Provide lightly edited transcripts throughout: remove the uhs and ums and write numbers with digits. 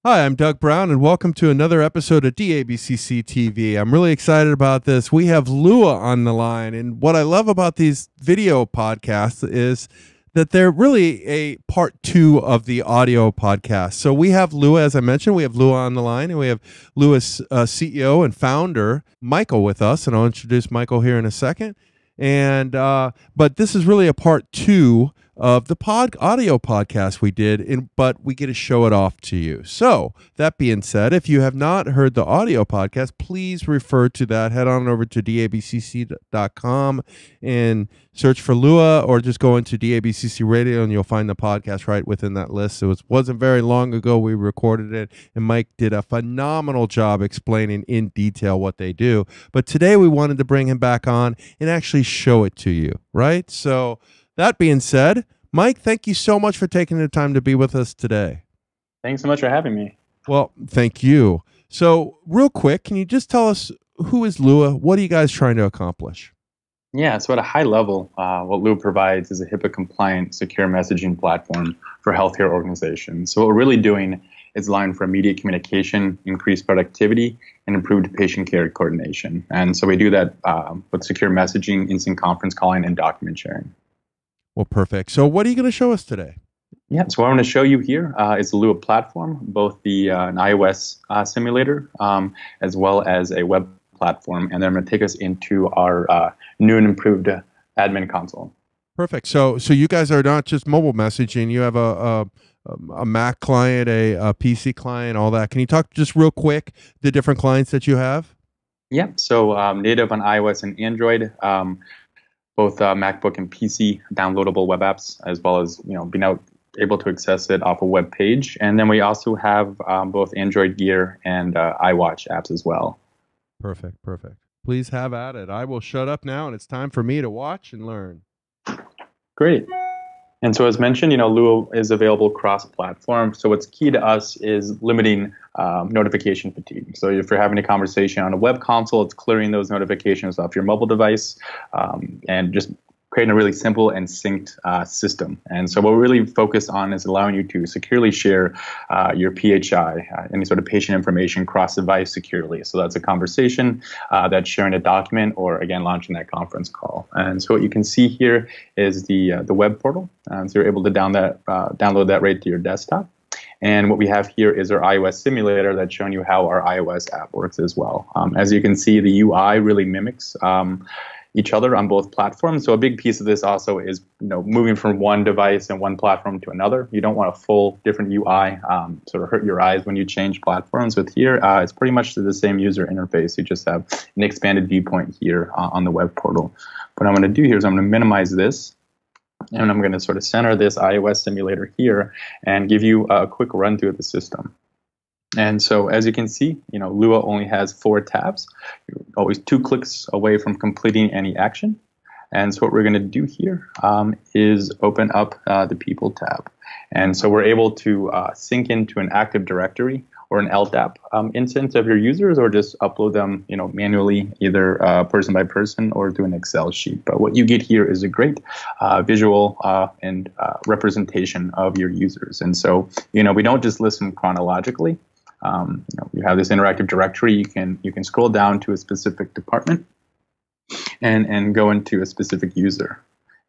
Hi, I'm Doug Brown, and welcome to another episode of DABCC TV. I'm really excited about this. We have Lua on the line, and what I love about these video podcasts is that they're really a part two of the audio podcast. So we have Lua, as I mentioned, we have Lua on the line, and we have Lua's CEO and founder, Michael, with us, and I'll introduce Michael here in a second. And but this is really a part two of the audio podcast we did, but we get to show it off to you. So that being said, if you have not heard the audio podcast, please refer to that. Head on over to DABCC.com and search for Lua, or just go into DABCC Radio and you'll find the podcast right within that list. It wasn't very long ago we recorded it, and Mike did a phenomenal job explaining in detail what they do. But today we wanted to bring him back on and actually show it to you, right? So that being said, Mike, thank you so much for taking the time to be with us today. Thanks so much for having me. Well, thank you. So real quick, can you just tell us, who is Lua? What are you guys trying to accomplish? Yeah, so at a high level, what Lua provides is a HIPAA-compliant, secure messaging platform for healthcare organizations. So what we're really doing is allowing for immediate communication, increased productivity, and improved patient care coordination. And so we do that with secure messaging, instant conference calling, and document sharing. Well, perfect. So what are you going to show us today? Yeah, so what I'm going to show you here is the Lua platform, both an iOS simulator as well as a web platform. And then I'm going to take us into our new and improved admin console. Perfect. So you guys are not just mobile messaging. You have a Mac client, a PC client, all that. Can you talk just real quick the different clients that you have? Yeah, so native on iOS and Android. Both MacBook and PC downloadable web apps, as well as being able to access it off a web page. And then we also have both Android Gear and iWatch apps as well. Perfect. Please have at it. I will shut up now, and it's time for me to watch and learn. Great. And so as mentioned, Lua is available cross-platform. So what's key to us is limiting notification fatigue. So if you're having a conversation on a web console, it's clearing those notifications off your mobile device and just creating a really simple and synced system. And so what we're really focused on is allowing you to securely share your PHI, any sort of patient information cross-device securely. So that's a conversation, that's sharing a document, or again, launching that conference call. And so what you can see here is the web portal. So you're able to download that right to your desktop. And what we have here is our iOS simulator that's showing you how our iOS app works as well. As you can see, the UI really mimics each other on both platforms. So a big piece of this also is moving from one device and one platform to another. You don't want a full different UI sort of hurt your eyes when you change platforms. With here, it's pretty much the same user interface. You just have an expanded viewpoint here on the web portal. What I'm going to do here is I'm going to minimize this, and I'm going to sort of center this iOS simulator here and give you a quick run through of the system. And so as you can see, Lua only has 4 tabs. You're always 2 clicks away from completing any action. And so what we're going to do here is open up the People tab. And so we're able to sync into an Active Directory or an Ldap instance of your users, or just upload them manually, either person by person or through an Excel sheet. But what you get here is a great visual and representation of your users. And so we don't just listen chronologically. You have this interactive directory. You can scroll down to a specific department and go into a specific user.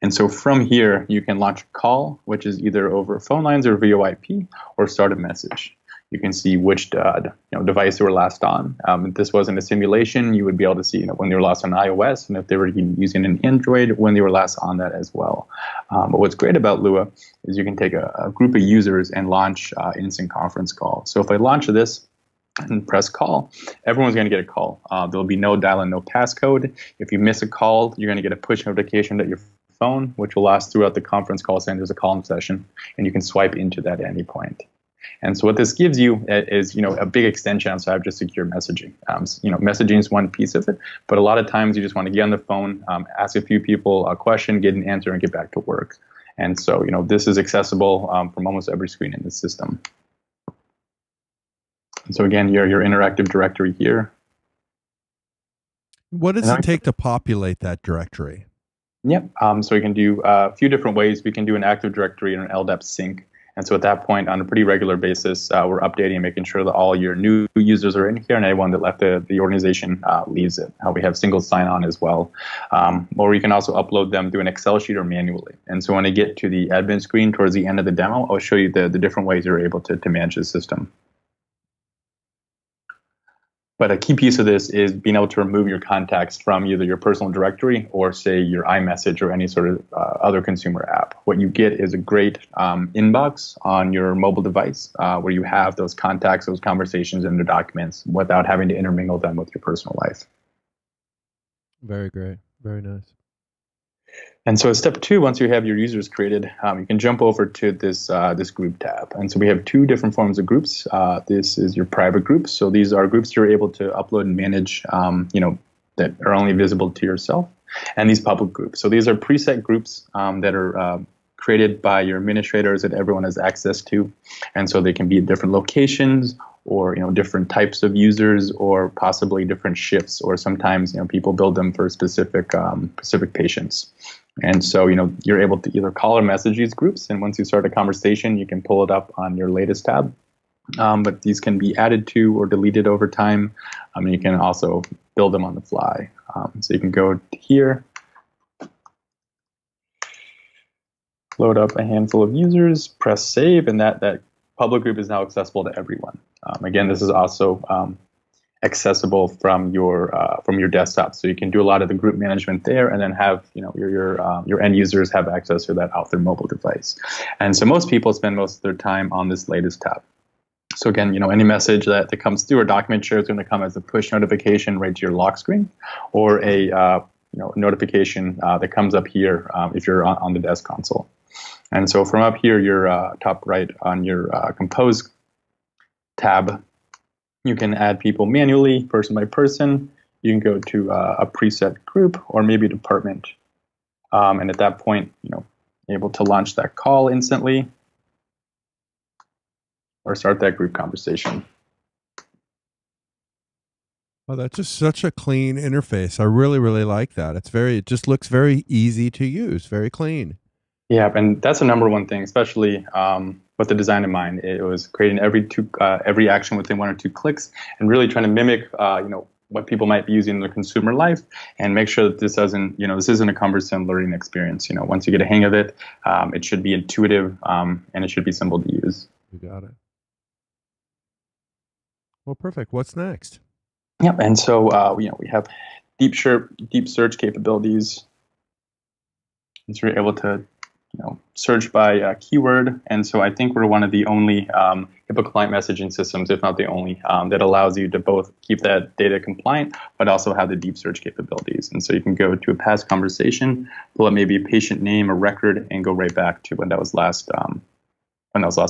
And so from here, you can launch a call, which is either over phone lines or VoIP, or start a message. You can see which device they were last on. If this wasn't a simulation, you would be able to see when they were last on iOS, and if they were using an Android, when they were last on that as well. But what's great about Lua is you can take a group of users and launch an instant conference call. So if I launch this and press call, everyone's going to get a call. There'll be no dial and no passcode. If you miss a call, you're going to get a push notification that your phone, which will last throughout the conference call, saying there's a call-in session, and you can swipe into that at any point. And so what this gives you is, a big extension outside of just secure messaging. Messaging is one piece of it, but a lot of times you just want to get on the phone, ask a few people a question, get an answer, and get back to work. And so, this is accessible from almost every screen in the system. And so again, your interactive directory here. What does it take to populate that directory? Yep. So we can do a few different ways. We can do an Active Directory and an Ldap Sync. And so at that point, on a pretty regular basis, we're updating and making sure that all your new users are in here and anyone that left the organization leaves it. We have single sign-on as well. Or you can also upload them through an Excel sheet or manually. And so when I get to the admin screen towards the end of the demo, I'll show you the different ways you're able to manage the system. But a key piece of this is being able to remove your contacts from either your personal directory or, say, your iMessage or any sort of other consumer app. What you get is a great inbox on your mobile device where you have those contacts, those conversations, and the documents without having to intermingle them with your personal life. Very great. Very nice. And so step 2, once you have your users created, you can jump over to this group tab. And so we have 2 different forms of groups. This is your private groups. So these are groups you're able to upload and manage, that are only visible to yourself. And these public groups. So these are preset groups that are created by your administrators that everyone has access to. And so they can be at different locations or different types of users or possibly different shifts, or sometimes people build them for specific patients. And so you're able to either call or message these groups, and once you start a conversation you can pull it up on your latest tab. But these can be added to or deleted over time. You can also build them on the fly. So you can go here, load up a handful of users, press save, and that public group is now accessible to everyone. Again, this is also accessible from your desktop, so you can do a lot of the group management there, and then have your end users have access to that off their mobile device. And so most people spend most of their time on this latest tab. So again, any message that comes through or document share is going to come as a push notification right to your lock screen, or a notification that comes up here if you're on the desk console. And so from up here, your top right on your Compose tab, you can add people manually, person by person. You can go to a preset group or maybe a department. And at that point, able to launch that call instantly or start that group conversation. Oh, that's just such a clean interface. I really, really like that. It just looks very easy to use, very clean. Yeah, and that's the number one thing, especially with the design in mind. It was creating every action within 1 or 2 clicks, and really trying to mimic, what people might be using in their consumer life, and make sure that this isn't a cumbersome learning experience. Once you get a hang of it, it should be intuitive, and it should be simple to use. You got it. Well, perfect. What's next? Yep, and so we have deep search capabilities, and so you're able to search by keyword. And so I think we're one of the only HIPAA compliant messaging systems, if not the only, that allows you to both keep that data compliant, but also have the deep search capabilities. And so you can go to a past conversation, pull up maybe a patient name or record, and go right back to when that was last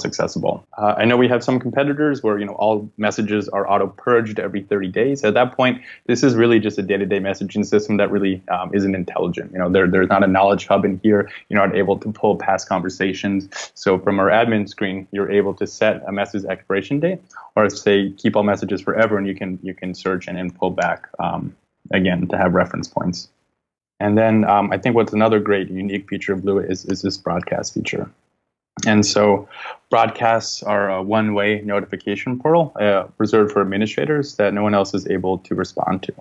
accessible. I know we have some competitors where all messages are auto purged every 30 days. At that point, this is really just a day-to-day messaging system that really isn't intelligent. There's not a knowledge hub in here. You're not able to pull past conversations. So from our admin screen, you're able to set a message expiration date, or say keep all messages forever, and you can search and pull back again to have reference points. And then I think what's another great unique feature of Lua is this broadcast feature. And so broadcasts are a one-way notification portal reserved for administrators that no one else is able to respond to.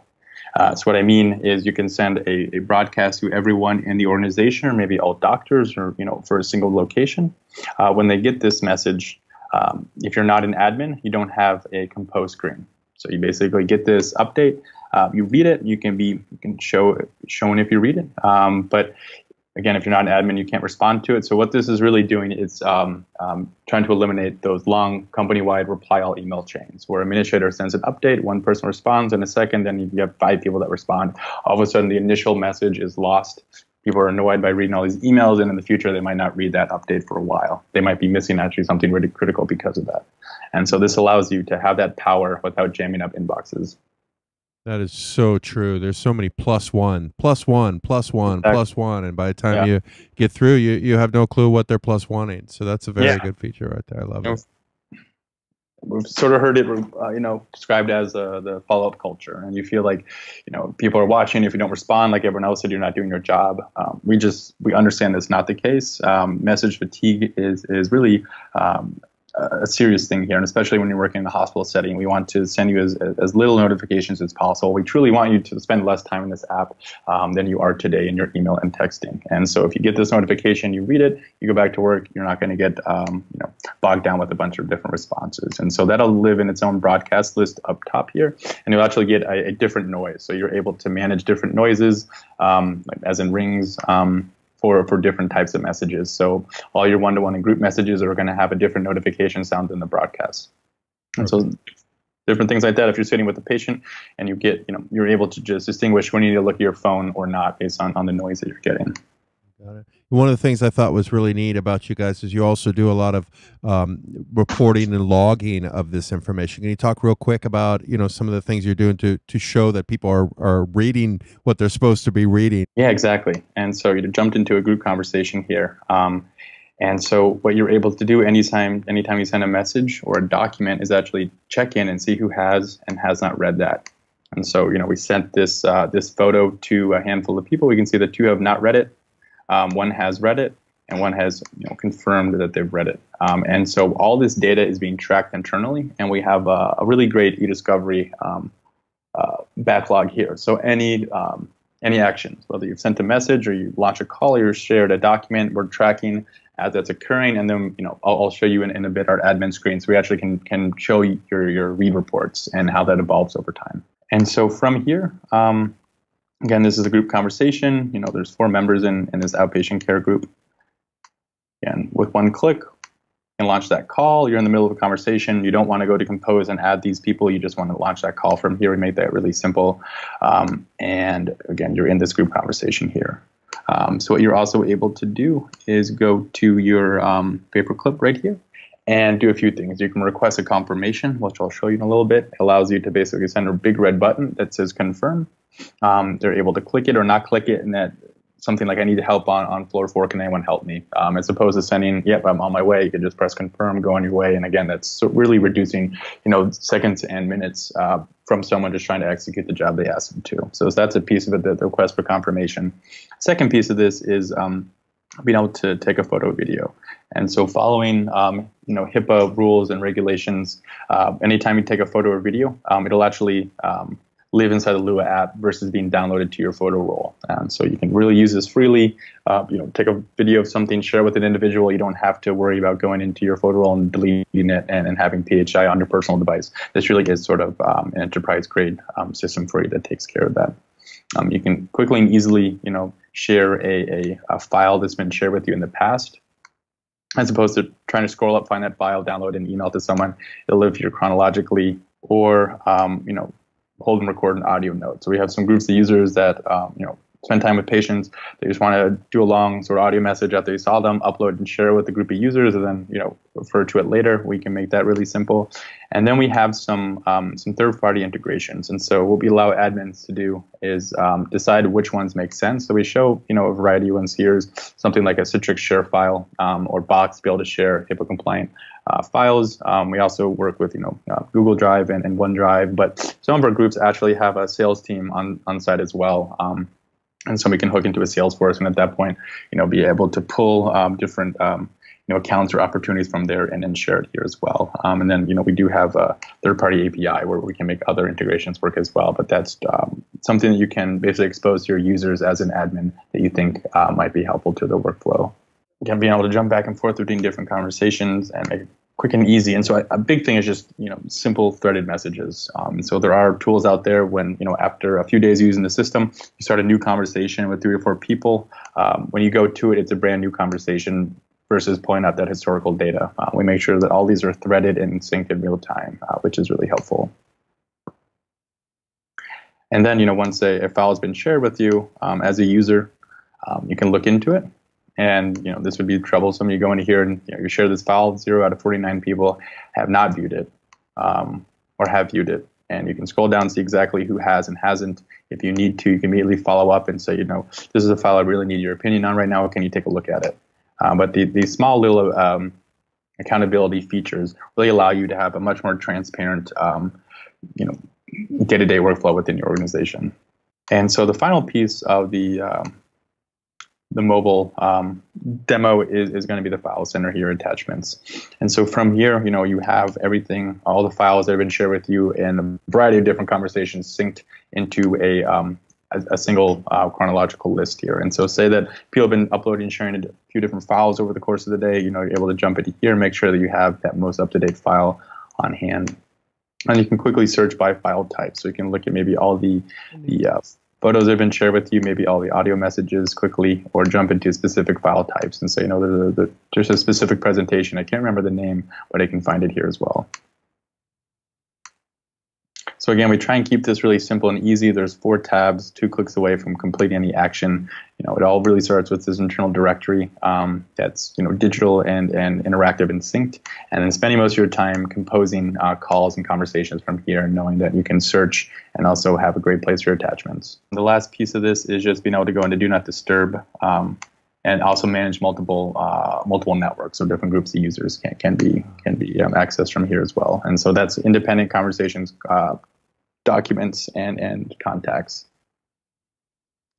So what I mean is you can send a broadcast to everyone in the organization, or maybe all doctors, or for a single location. When they get this message, if you're not an admin, you don't have a compose screen. So you basically get this update. You read it. You can shown if you read it. But again, if you're not an admin, you can't respond to it. So what this is really doing is trying to eliminate those long company-wide reply-all email chains where administrator sends an update, one person responds in a second, then you have 5 people that respond. All of a sudden, the initial message is lost. People are annoyed by reading all these emails, and in the future, they might not read that update for a while. They might be missing actually something really critical because of that. And so this allows you to have that power without jamming up inboxes. That is so true. There's so many plus one, and by the time you get through, you have no clue what they're plus wanting. So that's a very good feature right there. I love it. we've sort of heard it, described as the follow-up culture, and you feel like, people are watching. If you don't respond like everyone else did, you're not doing your job. We understand that's not the case. Message fatigue is really a serious thing here, and especially when you're working in a hospital setting, we want to send you as little notifications as possible. We truly want you to spend less time in this app than you are today in your email and texting. And so if you get this notification, you read it, you go back to work, you're not going to get bogged down with a bunch of different responses. And so that'll live in its own broadcast list up top here, and you'll actually get a different noise. So you're able to manage different noises, as in rings, for different types of messages. So all your one-to-one and group messages are going to have a different notification sound in the broadcast. And so different things like that. If you're sitting with a patient and you get, you're able to just distinguish when you need to look at your phone or not based on the noise that you're getting. Got it. One of the things I thought was really neat about you guys is you also do a lot of reporting and logging of this information. Can you talk real quick about some of the things you're doing to show that people are reading what they're supposed to be reading? Yeah, exactly. And so you jumped into a group conversation here. And so what you're able to do anytime you send a message or a document is actually check in and see who has and has not read that. And so we sent this photo to a handful of people. We can see that 2 have not read it. One has read it, and one has confirmed that they've read it. And so all this data is being tracked internally, and we have a really great e-discovery backlog here. So any actions, whether you've sent a message or you launch a call or you shared a document, we're tracking as that's occurring. And then I'll show you in a bit our admin screen, so we actually can show you your read reports and how that evolves over time. And so from here, again, this is a group conversation. There's 4 members in this outpatient care group. And with one click, you can launch that call. You're in the middle of a conversation. You don't want to go to compose and add these people. You just want to launch that call from here. We made that really simple. And again, you're in this group conversation here. So what you're also able to do is go to your paperclip right here and do a few things. You can request a confirmation, which I'll show you in a little bit. It allows you to basically send a big red button that says confirm. They're able to click it or not click it, and that something like I need help on floor 4, can anyone help me? As opposed to sending, yep, I'm on my way. You can just press confirm, go on your way. And again, that's really reducing seconds and minutes from someone just trying to execute the job they asked them to. So that's a piece of it, the request for confirmation. Second piece of this is being able to take a photo video. And so following HIPAA rules and regulations, anytime you take a photo or video, it'll actually live inside the Lua app versus being downloaded to your photo roll. And so you can really use this freely. Take a video of something, share with an individual. You don't have to worry about going into your photo roll and deleting it and having PHI on your personal device. This really is sort of an enterprise-grade system for you that takes care of that. You can quickly and easily, share a file that's been shared with you in the past, as opposed to trying to scroll up, find that file, download an email to someone. It'll live here chronologically, or hold and record an audio note. So we have some groups of users that spend time with patients. They just want to do a long sort of audio message after you saw them, upload and share with the group of users, and then refer to it later. We can make that really simple. And then we have some third-party integrations. And so what we allow admins to do is decide which ones make sense. So we show a variety of ones here, something like a Citrix share file or Box to be able to share HIPAA compliant files. We also work with Google Drive and OneDrive, but some of our groups actually have a sales team on site as well. And so we can hook into a Salesforce, and at that point, be able to pull different accounts or opportunities from there and then share it here as well. And then we do have a third-party API where we can make other integrations work as well. But that's something that you can basically expose to your users as an admin that you think might be helpful to the workflow. Again, being able to jump back and forth between different conversations and make it quick and easy. And so a big thing is just, simple threaded messages. So there are tools out there when, after a few days using the system, you start a new conversation with 3 or 4 people. When you go to it, it's a brand new conversation versus pulling out that historical data. We make sure that all these are threaded and synced in real time, which is really helpful. And then, once a file has been shared with you as a user, you can look into it. And this would be troublesome. You go into here and you share this file. 0 out of 49 people have not viewed it or have viewed it. And you can scroll down and see exactly who has and hasn't. If you need to, you can immediately follow up and say, this is a file I really need your opinion on right now. Can you take a look at it? But the small little accountability features really allow you to have a much more transparent, day-to-day workflow within your organization. And so the final piece of the mobile demo is going to be the file center here, attachments. And so from here, you have everything, all the files that have been shared with you in a variety of different conversations synced into a single chronological list here. And so say that people have been uploading and sharing a few different files over the course of the day, you're able to jump into here, make sure that you have that most up-to-date file on hand. And you can quickly search by file type. So you can look at maybe all the photos that have been shared with you, maybe all the audio messages quickly, or jump into specific file types and say, there's a specific presentation. I can't remember the name, but I can find it here as well. So again, we try and keep this really simple and easy. There's 4 tabs, 2 clicks away from completing any action. It all really starts with this internal directory that's digital and interactive and synced, and then spending most of your time composing calls and conversations from here, and knowing that you can search and also have a great place for your attachments. The last piece of this is just being able to go into Do Not Disturb and also manage multiple networks, so different groups of users can be accessed from here as well. And so that's independent conversations, documents, and contacts.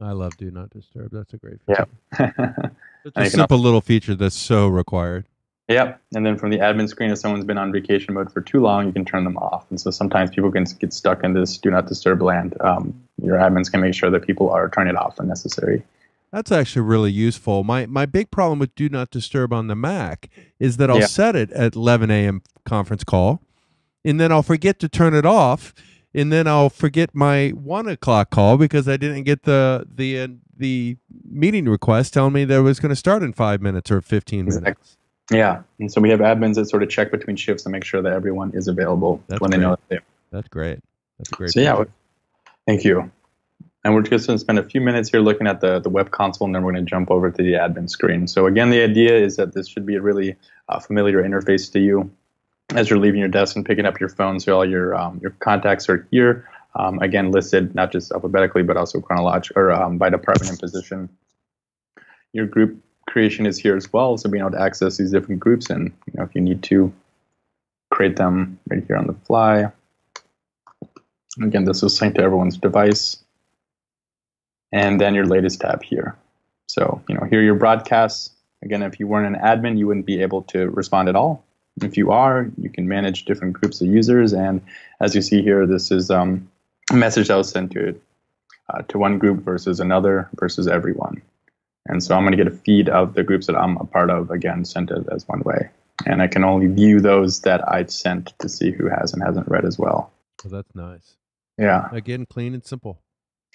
I love Do Not Disturb. That's a great feature. Yeah. It's a simple little feature that's so required. Yep. And then from the admin screen, if someone's been on vacation mode for too long, you can turn them off. And so sometimes people can get stuck in this Do Not Disturb land. Your admins can make sure that people are turning it off when necessary. That's actually really useful. My big problem with Do Not Disturb on the Mac is that I'll set it at 11 a.m. conference call, and then I'll forget to turn it off, and then I'll forget my 1 o'clock call because I didn't get the meeting request telling me that it was going to start in 5 minutes or 15 minutes. Yeah, and so we have admins that sort of check between shifts to make sure that everyone is available when they know that they're. That's great. That's a great. So yeah, thank you. And we're just going to spend a few minutes here looking at the web console, and then we're going to jump over to the admin screen. So again, the idea is that this should be a really familiar interface to you as you're leaving your desk and picking up your phone. So all your contacts are here, again listed not just alphabetically but also chronologically or by department and position. Your group creation is here as well, so being able to access these different groups, and if you need to create them right here on the fly. Again, this will sync to everyone's device. And then your latest tab here. So, here are your broadcasts. Again, if you weren't an admin, you wouldn't be able to respond at all. If you are, you can manage different groups of users. And as you see here, this is a message that was sent to one group versus another versus everyone. And so I'm going to get a feed of the groups that I'm a part of, again, sent as one way. And I can only view those that I sent to see who has and hasn't read as well. Well, that's nice. Yeah. Again, clean and simple.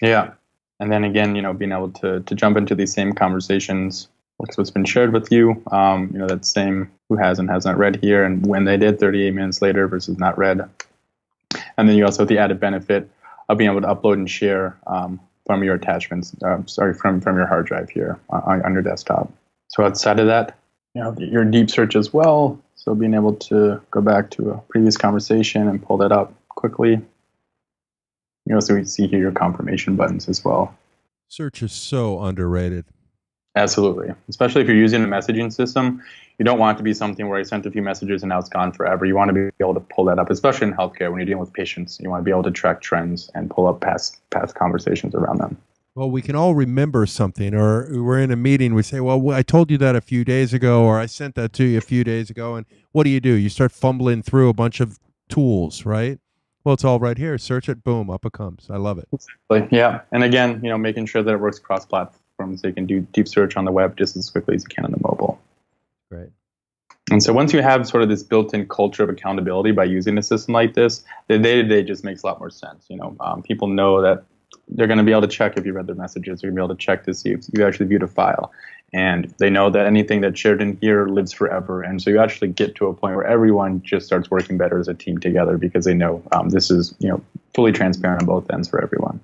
Yeah. And then again, being able to jump into these same conversations, what's been shared with you, that same who has and has not read here, and when they did 38 minutes later versus not read. And then you also have the added benefit of being able to upload and share from your attachments, from your hard drive here on your desktop. So outside of that, your deep search as well. So being able to go back to a previous conversation and pull that up quickly. So we see here your confirmation buttons as well. Search is so underrated. Absolutely. Especially if you're using a messaging system, you don't want it to be something where I sent a few messages and now it's gone forever. You want to be able to pull that up, especially in healthcare when you're dealing with patients. You want to be able to track trends and pull up past conversations around them. Well, we can all remember something, or we're in a meeting, we say, well, I told you that a few days ago, or I sent that to you a few days ago. And what do? You start fumbling through a bunch of tools, right? Well, it's all right here. Search it, boom, up it comes. I love it. Exactly. Yeah. And again, making sure that it works cross-platform so you can do deep search on the web just as quickly as you can on the mobile. Great. And so once you have sort of this built-in culture of accountability by using a system like this, the day-to-day just makes a lot more sense. People know that they're going to be able to check if you read their messages. They're going to be able to check to see if you actually viewed a file. And they know that anything that's shared in here lives forever. And so you actually get to a point where everyone just starts working better as a team together because they know this is fully transparent on both ends for everyone.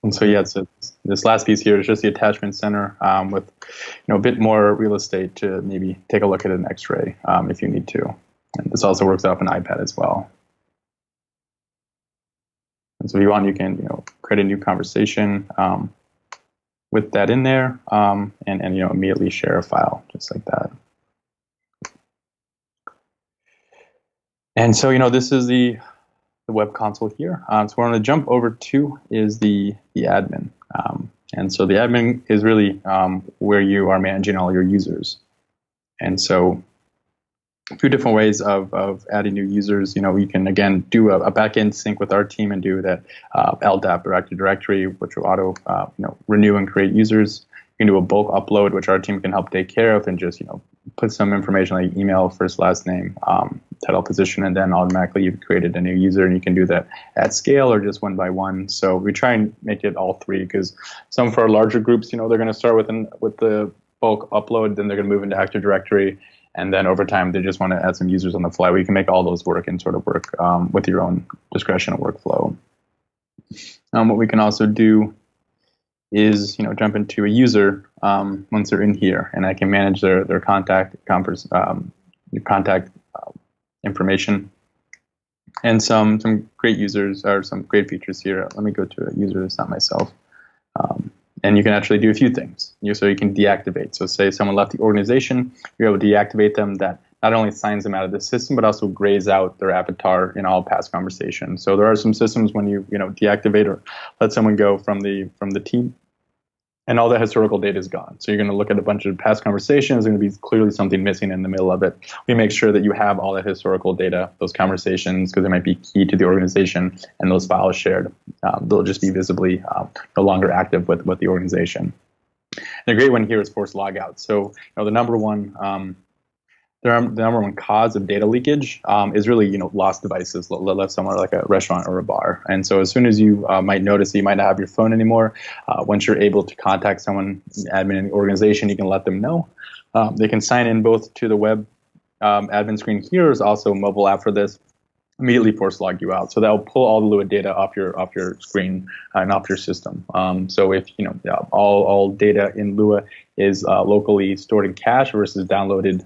And so yeah, so this last piece here is just the attachment center with a bit more real estate to maybe take a look at an X-ray if you need to. And this also works off an iPad as well. And so if you want, you can create a new conversation with that in there, and immediately share a file just like that. And so this is the web console here. So what I'm going to jump over to is the admin. And so the admin is really where you are managing all your users. And so a few different ways of adding new users. We can, again, do a backend sync with our team and do that Ldap or Active Directory, which will auto renew and create users. You can do a bulk upload, which our team can help take care of, and just put some information like email, first, last name, title, position, and then automatically you've created a new user, and you can do that at scale or just one by one. So we try and make it all three, because some for our larger groups, they're going to start with the bulk upload, then they're going to move into Active Directory, and then over time they just want to add some users on the fly. We can make all those work and sort of work with your own discretion and workflow. What we can also do is jump into a user once they're in here, and I can manage their contact information, and some great users or some great features here. Let me go to a user that's not myself, and you can actually do a few things. So you can deactivate. So say someone left the organization, you're able to deactivate them. That not only signs them out of the system, but also grays out their avatar in all past conversations. So there are some systems when you deactivate or let someone go from the team, and all the historical data is gone. So you're going to look at a bunch of past conversations. There's going to be clearly something missing in the middle of it. We make sure that you have all that historical data, those conversations, because they might be key to the organization, and those files shared. They'll just be visibly no longer active with the organization. And a great one here is forced logout. So the number one cause of data leakage is really lost devices left somewhere like a restaurant or a bar. And so as soon as you might notice that you might not have your phone anymore, once you're able to contact someone, admin in the organization, you can let them know. They can sign in both to the web admin screen here. There's also a mobile app for this. Immediately force log you out. So that will pull all the Lua data off your screen and off your system. So if all data in Lua is locally stored in cache versus downloaded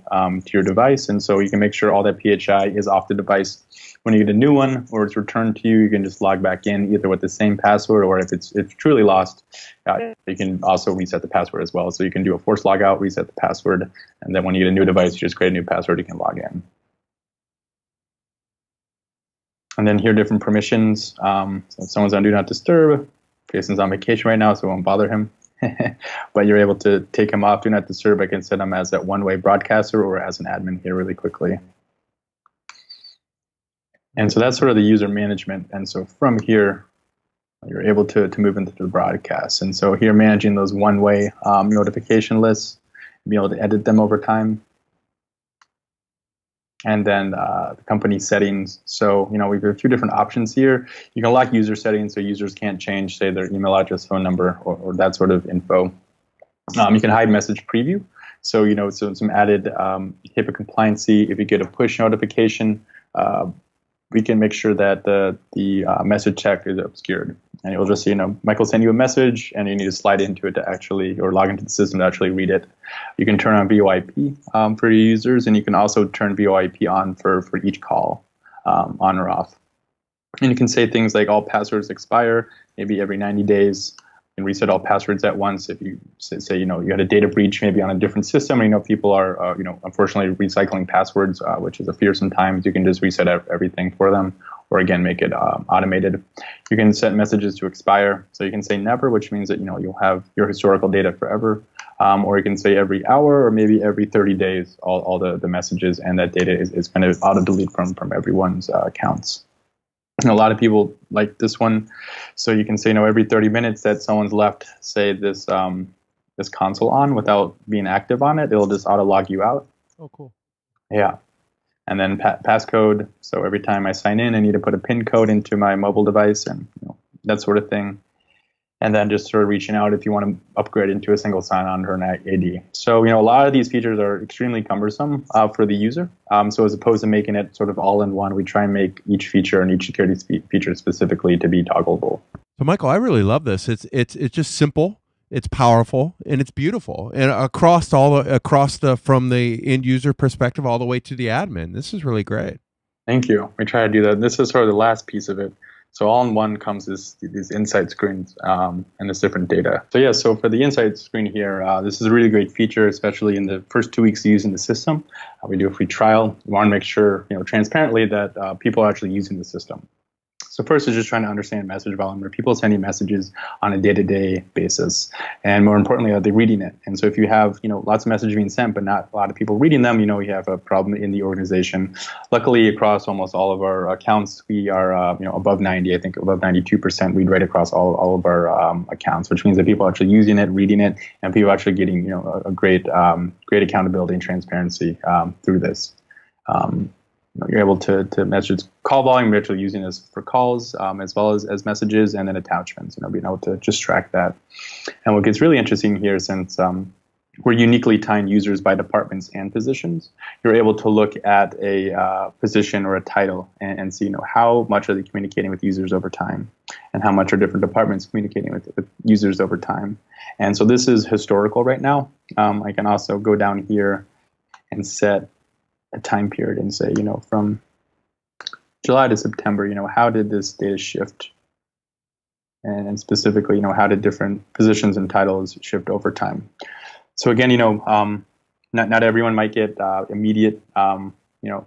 to your device, and so you can make sure all that PHI is off the device. When you get a new one or it's returned to you, you can just log back in either with the same password, or if it's truly lost, you can also reset the password as well. So you can do a force logout, reset the password, and then when you get a new device, you just create a new password, you can log in. And then here are different permissions. So if someone's on Do Not Disturb, Jason's on vacation right now, so it won't bother him. But you're able to take him off Do Not Disturb. I can set him as that one-way broadcaster or as an admin here really quickly. And so that's sort of the user management. And so from here, you're able to move into the broadcast. And so here, managing those one-way notification lists, be able to edit them over time. And then the company settings. So, we have a few different options here. You can lock user settings so users can't change, say, their email address, phone number, or that sort of info. You can hide message preview. So, so some added HIPAA compliancy. If you get a push notification, we can make sure that the message text is obscured. And you'll just see, Michael sent you a message, and you need to slide into it to actually, or log into the system to actually read it. You can turn on VoIP for your users, and you can also turn VoIP on for each call, on or off. And you can say things like all passwords expire, maybe every 90 days. You can reset all passwords at once. If you say, you had a data breach maybe on a different system, and people are, unfortunately recycling passwords, which is a fear sometimes. You can just reset everything for them, or again, make it automated. You can set messages to expire. So you can say never, which means that, you'll have your historical data forever. Or you can say every hour or maybe every 30 days, all the messages and that data is going to auto-delete from everyone's accounts. And a lot of people like this one. So you can say, every 30 minutes that someone's left, say, this console on without being active on it, it'll just auto-log you out. Oh, cool. Yeah. And then passcode. So every time I sign in, I need to put a PIN code into my mobile device, and that sort of thing. And then just sort of reaching out if you want to upgrade into a single sign-on or an AD. So, a lot of these features are extremely cumbersome for the user. So as opposed to making it sort of all in one, we try and make each feature and each security feature specifically to be toggleable. So, Michael, I really love this. It's just simple, it's powerful, and it's beautiful. And across from the end user perspective all the way to the admin, this is really great. Thank you. We try to do that. This is sort of the last piece of it. So all in one comes these insight screens and this different data. So yeah, so for the insight screen here, this is a really great feature, especially in the first 2 weeks of using the system. We do a free trial. We want to make sure, transparently that people are actually using the system. So first is just trying to understand message volume. Are people sending messages on a day-to-day basis? And more importantly, are they reading it? And so if you have, lots of messages being sent, but not a lot of people reading them, you have a problem in the organization. Luckily, across almost all of our accounts, we are, above 90, I think above 92% read right across all of our accounts, which means that people are actually using it, reading it, and people are actually getting, a great accountability and transparency through this. You're able to measure call volume. We're actually using this for calls as well as messages and then attachments, being able to just track that. And what gets really interesting here, since we're uniquely tying users by departments and positions, you're able to look at a position or a title and see, how much are they communicating with users over time, and how much are different departments communicating with users over time. And so this is historical right now. I can also go down here and set a time period and say, from July to September, how did this data shift? And specifically, how did different positions and titles shift over time? So again, not everyone might get immediate value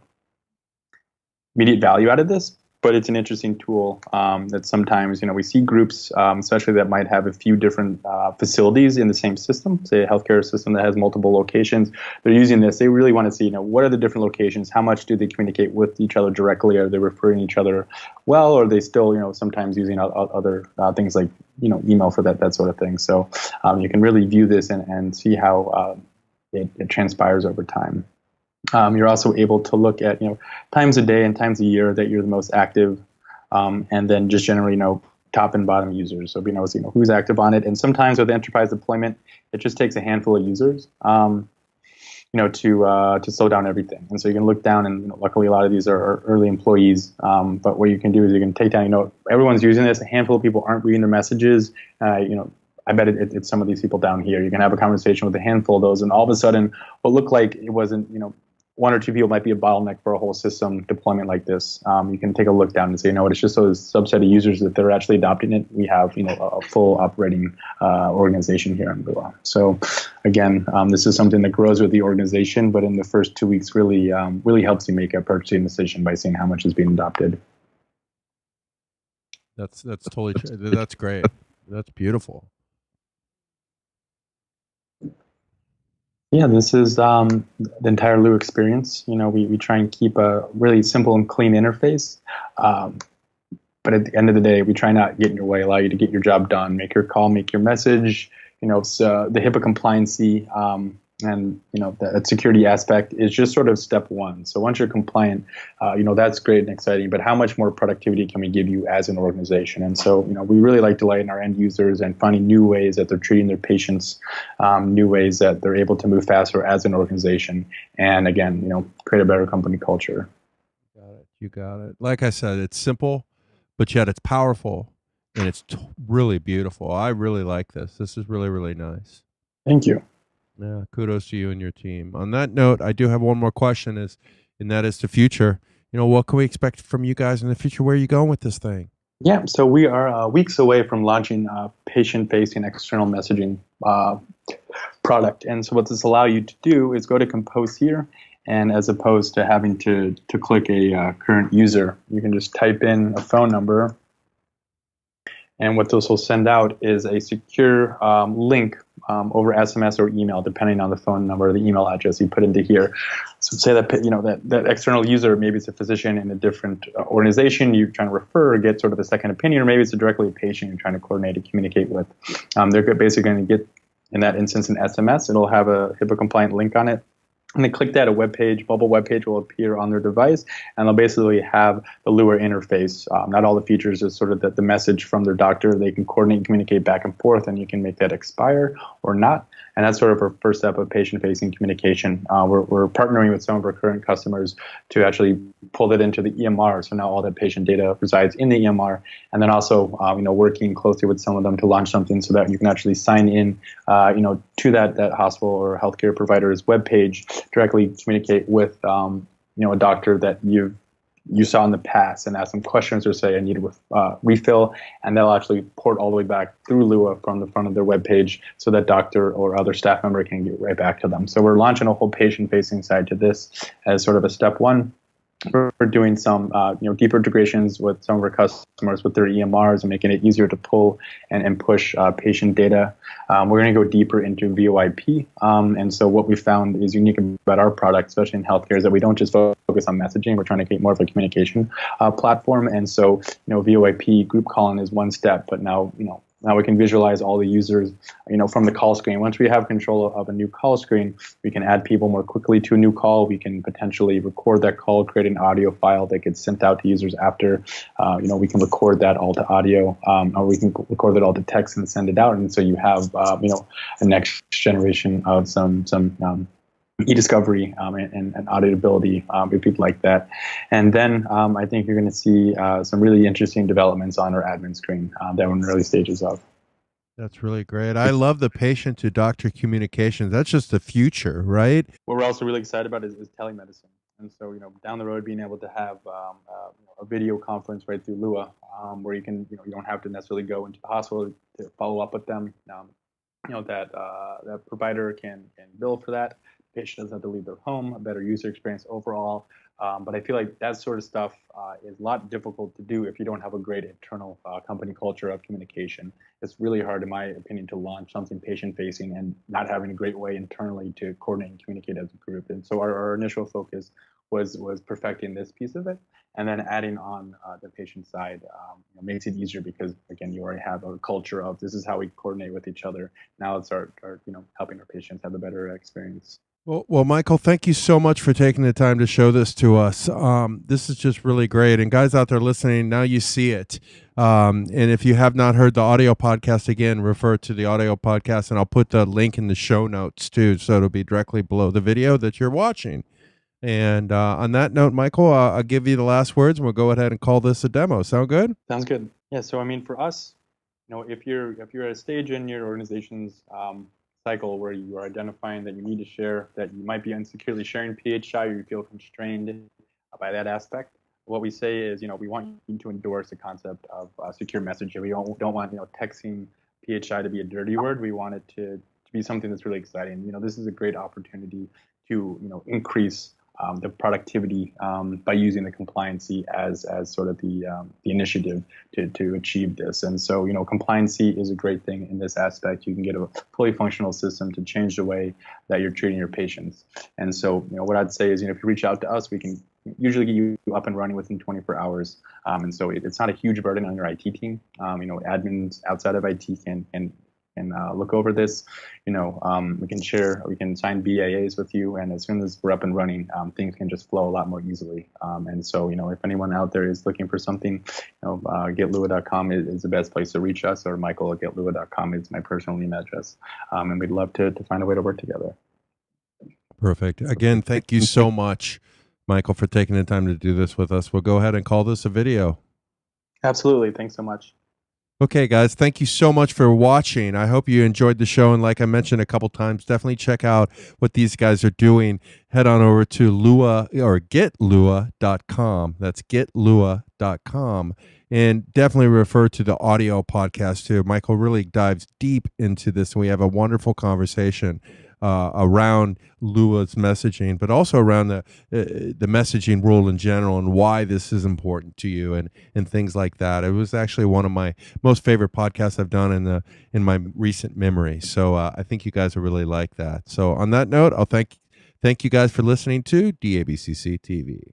out of this, but it's an interesting tool that sometimes, we see groups, especially that might have a few different facilities in the same system, say a healthcare system that has multiple locations. They're using this. They really want to see, what are the different locations? How much do they communicate with each other directly? Are they referring each other well, or are they still, sometimes using other things like, email for that sort of thing? So you can really view this and see how it transpires over time. You're also able to look at, times a day and times a year that you're the most active, and then just generally, top and bottom users. So being able to see, who's active on it. And sometimes with enterprise deployment, it just takes a handful of users, to slow down everything. And so you can look down, and luckily a lot of these are early employees. But what you can do is you can take down, everyone's using this. A handful of people aren't reading their messages. I bet it's some of these people down here. You can have a conversation with a handful of those, and all of a sudden, what looked like it wasn't, one or two people might be a bottleneck for a whole system deployment like this. You can take a look down and say, it's just those subset of users that they're actually adopting it. We have, a full operating organization here in Lua. So again, this is something that grows with the organization, but in the first 2 weeks really helps you make a purchasing decision by seeing how much is being adopted. That's totally true. That's great. That's beautiful. Yeah, this is the entire Lua experience. We try and keep a really simple and clean interface. But at the end of the day, we try not to get in your way, allow you to get your job done, make your call, make your message. So the HIPAA compliancy and that security aspect is just sort of step one. So once you're compliant, that's great and exciting. But how much more productivity can we give you as an organization? And so we really like delighting our end users and finding new ways that they're treating their patients, new ways that they're able to move faster as an organization, and again, create a better company culture. You got it. Like I said, it's simple, but yet it's powerful, and it's really beautiful. I really like this. This is really, really nice. Thank you. Yeah, kudos to you and your team. On that note, I do have one more question, and that is the future. What can we expect from you guys in the future? Where are you going with this thing? Yeah, so we are weeks away from launching a patient-facing external messaging product. And so what this allows you to do is go to Compose here, and as opposed to having to click a current user, you can just type in a phone number. And what this will send out is a secure link over SMS or email, depending on the phone number or the email address you put into here. So say that that external user, maybe it's a physician in a different organization you're trying to refer or get sort of a second opinion, or maybe it's directly a patient you're trying to coordinate and communicate with. They're basically going to get, in that instance, an SMS. It'll have a HIPAA compliant link on it. And they click that, a web page, bubble web page will appear on their device, and they'll basically have the Lua interface. Not all the features is sort of the message from their doctor. They can coordinate and communicate back and forth, and you can make that expire or not. And that's sort of our first step of patient-facing communication. We're partnering with some of our current customers to actually pull that into the EMR. So now all that patient data resides in the EMR, and then also working closely with some of them to launch something so that you can actually sign in to that hospital or healthcare provider's webpage, directly communicate with a doctor that you've you saw in the past and ask some questions or say I need a refill, and they'll actually port all the way back through Lua from the front of their web page so that doctor or other staff member can get right back to them. So we're launching a whole patient-facing side to this as sort of a step one. We're doing some deeper integrations with some of our customers with their EMRs and making it easier to pull and push patient data. We're going to go deeper into VoIP. And so what we found is unique about our product, especially in healthcare, is that we don't just focus on messaging. We're trying to create more of a communication platform. And so, VoIP group calling is one step, but now we can visualize all the users, from the call screen. Once we have control of a new call screen, we can add people more quickly to a new call. We can potentially record that call, create an audio file that gets sent out to users after. We can record that all to audio, or we can record it all to text and send it out. And so you have, a next generation of some e-discovery and auditability with people like that. And then I think you're going to see some really interesting developments on our admin screen that we're in the early stages of. That's really great. I love the patient to doctor communication. That's just the future, right? What we're also really excited about is telemedicine. And so, down the road, being able to have a video conference right through Lua, where you can, you don't have to necessarily go into the hospital to follow up with them. That provider can bill for that. Patient doesn't have to leave their home, a better user experience overall. But I feel like that sort of stuff is a lot difficult to do if you don't have a great internal company culture of communication. It's really hard, in my opinion, to launch something patient-facing and not having a great way internally to coordinate and communicate as a group. And so our initial focus was perfecting this piece of it, and then adding on the patient side makes it easier because, again, you already have a culture of this is how we coordinate with each other. Now it's our helping our patients have a better experience. Well, Michael, thank you so much for taking the time to show this to us. This is just really great. And guys out there listening, now you see it. And if you have not heard the audio podcast, again, refer to the audio podcast, and I'll put the link in the show notes too, so it'll be directly below the video that you're watching. And on that note, Michael, I'll give you the last words, and we'll go ahead and call this a demo. Sound good? Sounds good. Yeah. So I mean, for us, if you're at a stage in your organization's cycle where you are identifying that you need to share, that you might be insecurely sharing PHI, or you feel constrained by that aspect, what we say is, we want you to endorse the concept of secure messaging. We don't want, texting PHI to be a dirty word. We want it to be something that's really exciting. This is a great opportunity to, increase the productivity by using the compliancy as sort of the initiative to achieve this. And so, compliancy is a great thing in this aspect. You can get a fully functional system to change the way that you're treating your patients. And so, what I'd say is, if you reach out to us, we can usually get you up and running within 24 hours. And so it's not a huge burden on your IT team. Admins outside of IT can look over this. We can sign BAAs with you, and as soon as we're up and running, things can just flow a lot more easily. And so, if anyone out there is looking for something, getlua.com is the best place to reach us, or michael@getlua.com is my personal email address. And we'd love to find a way to work together. Perfect. Again, thank you so much, Michael, for taking the time to do this with us. We'll go ahead and call this a video. Absolutely. Thanks so much. Okay, guys, thank you so much for watching. I hope you enjoyed the show. And like I mentioned a couple times, definitely check out what these guys are doing. Head on over to Lua or getlua.com. That's getlua.com. And definitely refer to the audio podcast too. Michael really dives deep into this, and we have a wonderful conversation around Lua's messaging, but also around the messaging rule in general and why this is important to you and things like that. It was actually one of my most favorite podcasts I've done in my recent memory. So I think you guys will really like that. So on that note, I'll thank you guys for listening to DABCC TV.